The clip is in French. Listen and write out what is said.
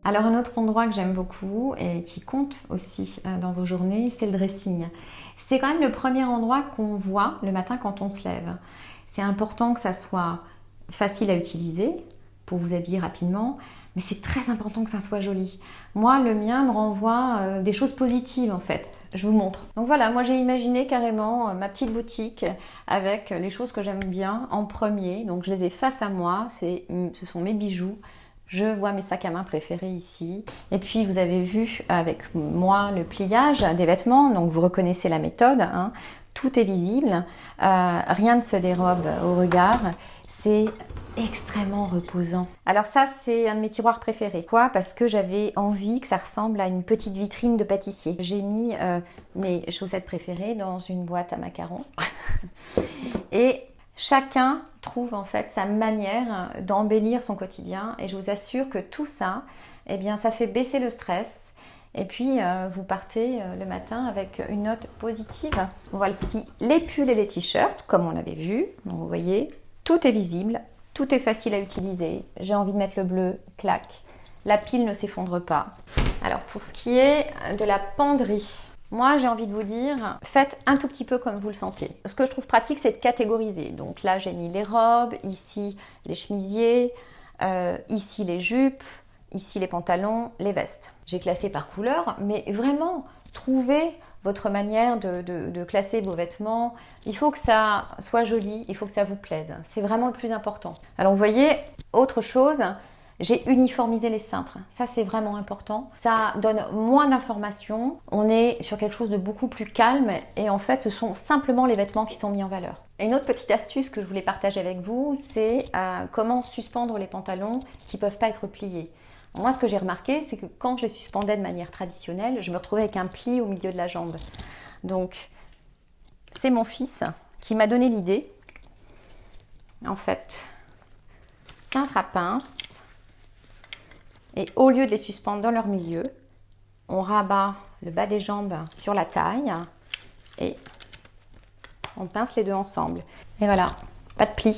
Alors un autre endroit que j'aime beaucoup et qui compte aussi dans vos journées, c'est le dressing. C'est quand même le premier endroit qu'on voit le matin quand on se lève. C'est important que ça soit facile à utiliser pour vous habiller rapidement, mais c'est très important que ça soit joli. Moi, le mien me renvoie des choses positives en fait. Je vous montre. Donc voilà, moi j'ai imaginé carrément ma petite boutique avec les choses que j'aime bien en premier. Donc je les ai face à moi, ce sont mes bijoux. Je vois mes sacs à main préférés ici. Et puis vous avez vu avec moi le pliage des vêtements, donc vous reconnaissez la méthode, hein. Tout est visible, rien ne se dérobe au regard. C'est extrêmement reposant. Alors ça, c'est un de mes tiroirs préférés. Quoi? Parce que j'avais envie que ça ressemble à une petite vitrine de pâtissier. J'ai mis mes chaussettes préférées dans une boîte à macarons. Et chacun trouve en fait sa manière d'embellir son quotidien. Et je vous assure que tout ça, eh bien, ça fait baisser le stress. Et puis, vous partez le matin avec une note positive. Voici les pulls et les t-shirts, comme on avait vu. Donc, vous voyez, tout est visible, tout est facile à utiliser. J'ai envie de mettre le bleu, clac. La pile ne s'effondre pas. Alors, pour ce qui est de la penderie, moi, j'ai envie de vous dire, faites un tout petit peu comme vous le sentez. Ce que je trouve pratique, c'est de catégoriser. Donc là, j'ai mis les robes, ici les chemisiers, ici les jupes, ici les pantalons, les vestes. J'ai classé par couleur, mais vraiment, trouvez votre manière de classer vos vêtements. Il faut que ça soit joli, il faut que ça vous plaise. C'est vraiment le plus important. Alors vous voyez, autre chose, j'ai uniformisé les cintres. Ça, c'est vraiment important. Ça donne moins d'informations. On est sur quelque chose de beaucoup plus calme et en fait, ce sont simplement les vêtements qui sont mis en valeur. Et une autre petite astuce que je voulais partager avec vous, c'est comment suspendre les pantalons qui ne peuvent pas être pliés. Moi, ce que j'ai remarqué, c'est que quand je les suspendais de manière traditionnelle, je me retrouvais avec un pli au milieu de la jambe. Donc, c'est mon fils qui m'a donné l'idée. En fait, cintre à pince. Et au lieu de les suspendre dans leur milieu, on rabat le bas des jambes sur la taille et on pince les deux ensemble. Et voilà, pas de pli.